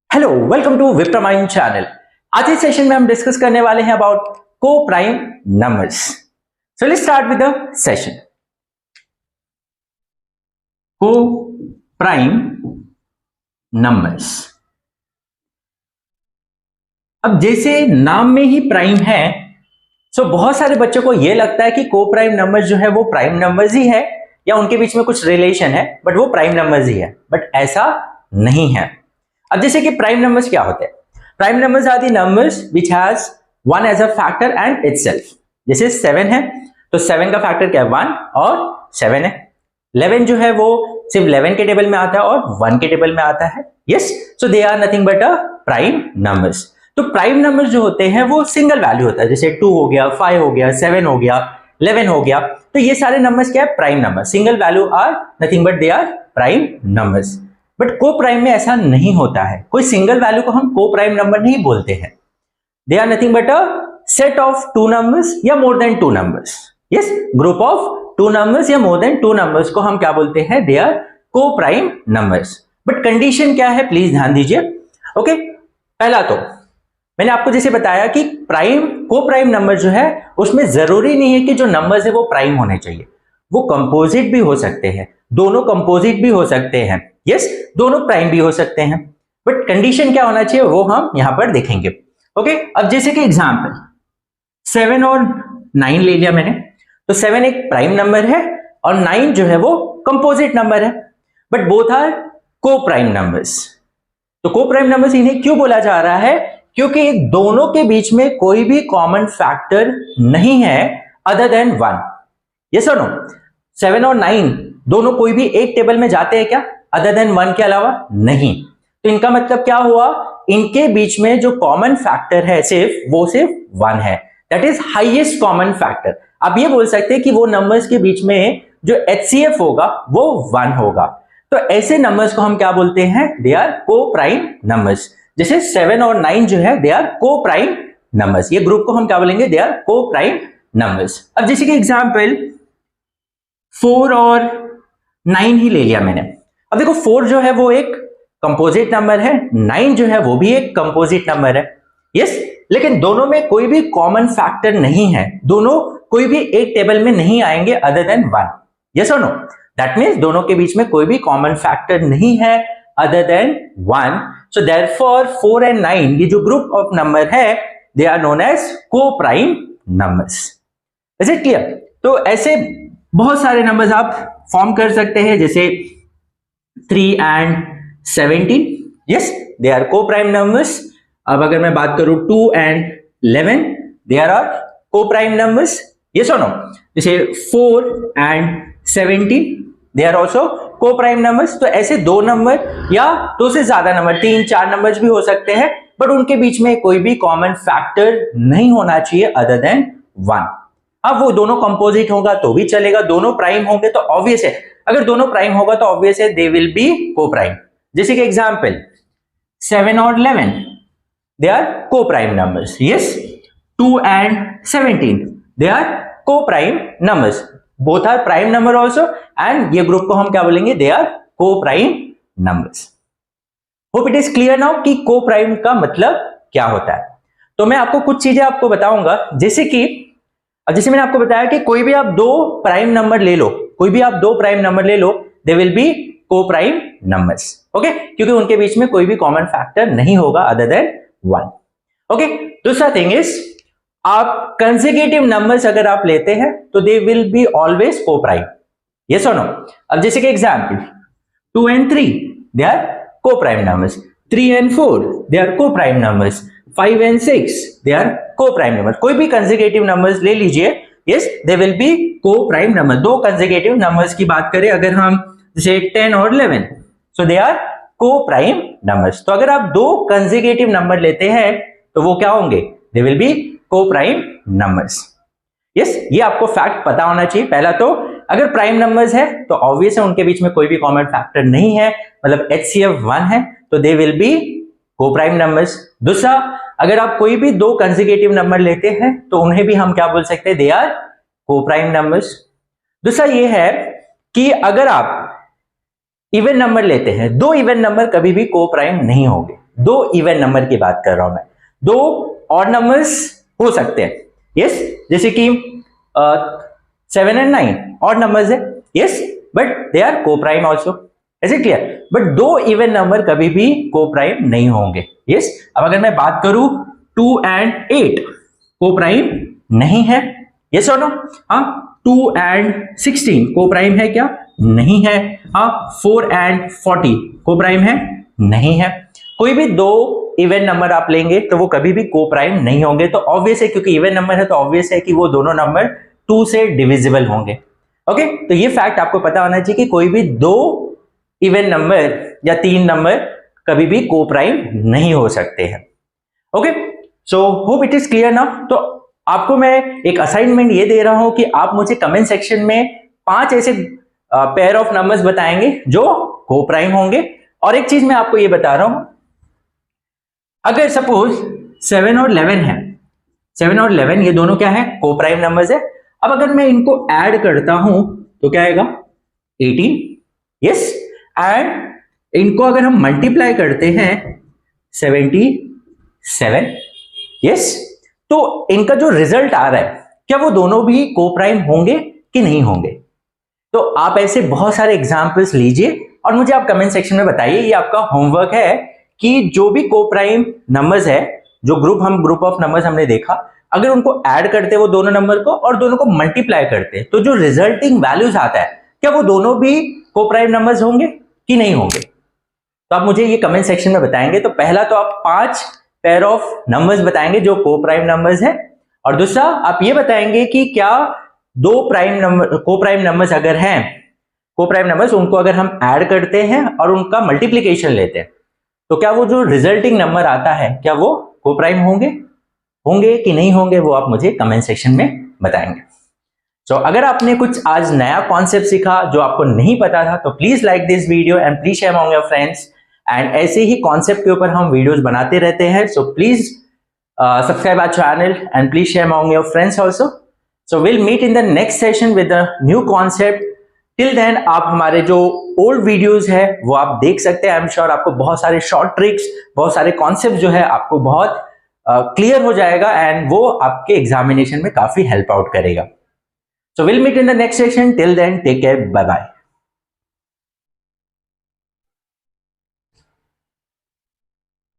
Hello, welcome to विप्रामाइंड channel. आज इस सेशन में हम डिस्कस करने वाले हैं अबाउट को prime numbers. So let's start with the session. को प्राइम नंबर्स। अब जैसे नाम में ही प्राइम है, सो बहुत सारे बच्चों को यह लगता है कि को प्राइम नंबर्स जो है वो प्राइम नंबर्स ही है या उनके बीच में कुछ रिलेशन है, बट वो प्राइम नंबर्स ही है। बट ऐसा नहीं है। अब जैसे कि प्राइम नंबर्स क्या होते हैं? Prime numbers are the numbers which has one as a factor and itself. जैसे 7 है तो 7 का फैक्टर क्या है? 1 और 7 है। 11 जो है वो सिर्फ 11 के टेबल में आता है और 1 के टेबल में आता है। Yes, so they are nothing but a prime numbers. तो प्राइम नंबर्स जो होते हैं वो सिंगल वैल्यू होता है, जैसे 2 हो गया, 5 हो गया, 7 हो गया, 11 हो गया। तो ये सारे नंबर्स क्या है? Prime number. Single value are nothing but they are prime numbers. But coprime में ऐसा नहीं होता है। कोई सिंगल वैल्यू को हम को प्राइम नंबर नहीं बोलते हैं। They are nothing but a set of two numbers या more than two numbers. Yes, group of two numbers या मोर देन टू नंबर्स को हम क्या बोलते हैं? They are coprime numbers. But condition क्या है, प्लीज ध्यान दीजिए। ओके, पहला तो मैंने आपको जैसे बताया कि प्राइम को प्राइम नंबर जो है उसमें जरूरी नहीं है कि जो नंबर्स है वो प्राइम होने चाहिए। वो कंपोजिट भी हो सकते हैं, दोनों कंपोजिट भी हो सकते हैं। यस, दोनों प्राइम भी हो सकते हैं। बट कंडीशन क्या होना चाहिए वो हम यहां पर देखेंगे। ओके, अब जैसे कि एग्जांपल 7 और 9 ले लिया मैंने, तो 7 एक प्राइम नंबर है और 9 जो है वो कंपोजिट नंबर है। But both are coprime numbers. तो को प्राइम नंबर्स इन्हें क्यों बोला जा रहा है? क्योंकि दोनों के बीच में कोई भी कॉमन फैक्टर नहीं है अदर देन 1। यस और नो? 7 और 9 दोनों कोई भी एक टेबल में जाते हैं क्या अदर देन 1 के अलावा? नहीं। तो इनका मतलब क्या हुआ? इनके बीच में जो कॉमन फैक्टर है सिर्फ 1 है। That is highest common factor. आप ये बोल सकते हैं कि वो नंबर्स के बीच में जो HCF होगा वो 1 होगा। तो ऐसे नंबर्स को हम क्या बोलते हैं? They are coprime numbers. जैसे 7 और 9 जो है दे आर को प्राइम नंबर्स। ये ग्रुप को हम क्या बोलेंगे? They are coprime numbers. अब जैसे कि एग्जांपल 4 और 9 ही ले लिया मैंने। अब देखो 4 जो है वो एक कंपोजिट नंबर है, 9 जो है वो भी एक कंपोजिट नंबर है। यस, लेकिन दोनों में कोई भी कॉमन फैक्टर नहीं है। दोनों कोई भी एक टेबल में नहीं आएंगे अदर देन 1। यस और नो? दैट मीन्स दोनों के बीच में कोई भी कॉमन फैक्टर नहीं है other than 1। So therefore 4 and 9 ये जो ग्रुप ऑफ नंबर है दे आर नोन एज को prime numbers. Is it clear? तो ऐसे बहुत सारे नंबर्स आप फॉर्म कर सकते हैं, जैसे 3 and 17। Yes, they are coprime numbers. अब अगर मैं बात करूं 2 and 11 they are coprime numbers. Yes और नो? जैसे 4 एंड 17 दे आर ऑल्सो को प्राइम नंबर्स। तो ऐसे दो नंबर या दो से ज्यादा नंबर, 3-4 नंबर्स भी हो सकते हैं, बट उनके बीच में कोई भी कॉमन फैक्टर नहीं होना चाहिए अदर देन 1। अब वो दोनों कंपोजिट होगा तो भी चलेगा, दोनों प्राइम होंगे तो ऑब्वियस है, अगर दोनों प्राइम होगा तो ऑब्वियस है they will be coprime. जैसे कि एग्जांपल 7 और 11 they are coprime numbers. Yes, 2 and 17 they are coprime numbers. Both are prime number also and ये ग्रुप को हम क्या बोलेंगे? They are coprime numbers. Hope it is clear now कि को प्राइम का मतलब क्या होता है। तो मैं आपको कुछ चीजें आपको बताऊंगा, जैसे कि जैसे मैंने आपको बताया कि कोई भी आप दो प्राइम नंबर ले लो, कोई भी आप दो प्राइम नंबर ले लो, दे will be coprime numbers. Okay, क्योंकि उनके बीच में कोई भी कॉमन फैक्टर नहीं होगा अदर देन 1। ओके, दूसरा थिंग इज आप कंसेक्यूटिव नंबर्स अगर आप लेते हैं तो they will be always coprime. Yes और नो? अब जैसे कि example 2 and 3 they are coprime numbers, 3 and 4 they are coprime numbers, 5 and 6 they are coprime number. कोई भी कंसेक्यूटिव नंबर्स ले लीजिए, yes they will be coprime number. दो consecutive numbers की बात करें अगर हम, जैसे 10 और 11, सो they are coprime numbers. तो अगर आप दो कंसेक्यूटिव नंबर लेते हैं तो वो क्या होंगे? दे will be coprime numbers. Yes, ये आपको फैक्ट पता होना चाहिए। पहला तो अगर प्राइम नंबर्स है तो ऑब्वियस है उनके बीच में कोई भी कॉमन फैक्टर नहीं है, मतलब HCF 1 है, तो they will be coprime numbers. दूसरा, अगर आप कोई भी दो कंसेक्यूटिव नंबर लेते हैं तो उन्हें भी हम क्या बोल सकते हैं? They are coprime numbers. दूसरा ये है कि अगर आप इवन नंबर लेते हैं, दो इवन नंबर कभी भी को प्राइम नहीं होंगे। दो इवन नंबर की बात कर रहा हूं मैं, दो ऑड नंबर्स हो सकते हैं, यस, जैसे कि 7 and 9 ऑड नंबर्स है, यस, बट दे आर को prime also, is it clear? But दो इवन नंबर कभी भी को प्राइम नहीं होंगे, यस। अब अगर मैं बात करूं 2 and 8 को प्राइम नहीं है, यस और नो? हाँ, 2 and 16 को प्राइम है क्या? नहीं है। हाँ, 4 and 40 को प्राइम है? नहीं है। कोई भी दो इवन नंबर आप लेंगे तो वो कभी भी को प्राइम नहीं होंगे। तो ऑब्वियस है, क्योंकि इवन नंबर है तो ऑब्वियस है कि वो दोनों नंबर 2 से डिविजिबल होंगे। ओके, तो ये फैक्ट आपको पता होना चाहिए कि कोई भी दो इवन नंबर या तीन नंबर कभी भी को प्राइम नहीं हो सकते हैं। Okay, so hope it is clear now. तो आपको मैं एक असाइनमेंट ये दे रहा हूं कि आप मुझे कमेंट सेक्शन में 5 ऐसे पेयर ऑफ नंबर्स बताएंगे जो को प्राइम होंगे। और एक चीज मैं आपको ये बता रहा हूं, अगर सपोज 7 और 11 है, 7 और 11 ये दोनों क्या है? को प्राइम नंबर्स है। अब अगर मैं इनको ऐड करता हूं तो क्या आएगा? 18, यस। एंड इनको अगर हम मल्टीप्लाई करते हैं 77, यस, तो इनका जो रिजल्ट आ रहा है क्या वो दोनों भी को प्राइम होंगे कि नहीं होंगे? तो आप ऐसे बहुत सारे एग्जांपल्स लीजिए और मुझे आप कमेंट सेक्शन में बताइए। ये आपका होमवर्क है कि जो भी को प्राइम नंबर्स है, जो ग्रुप ऑफ नंबर्स हमने देखा, अगर उनको ऐड करते वो दोनों नंबर को और दोनों को मल्टीप्लाई करते तो जो रिजल्टिंग वैल्यूज आता है क्या वो दोनों भी को प्राइम नंबर्स होंगे कि नहीं होंगे? तो आप मुझे ये कमेंट सेक्शन में बताएंगे। तो पहला तो आप 5 पेयर ऑफ नंबर्स बताएंगे जो को प्राइम नंबर्स है, और दूसरा आप ये बताएंगे कि क्या दो को प्राइम नंबर्स अगर हैं, को प्राइम नंबर्स, उनको अगर हम ऐड करते हैं और उनका मल्टीप्लीकेशन लेते हैं तो क्या वो जो रिजल्टिंग नंबर आता है क्या वो को प्राइम होंगे कि नहीं होंगे? वो आप मुझे कमेंट सेक्शन में बताएंगे। तो अगर आपने कुछ आज नया कॉन्सेप्ट सीखा जो आपको नहीं पता था तो please like this video and please share among your friends. And ऐसे ही कॉन्सेप्ट के ऊपर हम वीडियोस बनाते रहते हैं। So please subscribe our channel and please share among your friends also. So will meet in the next session with a new concept. Till then आप हमारे जो ओल्ड वीडियोस है वो आप देख सकते हैं। आई एम श्योर आपको बहुत सारे शॉर्ट ट्रिक्स, बहुत सारे कॉन्सेप्ट जो है आपको बहुत क्लियर हो जाएगा एंड वो आपके एग्जामिनेशन में काफी हेल्प आउट करेगा। So we'll meet in the next session. Till then, take care. Bye bye.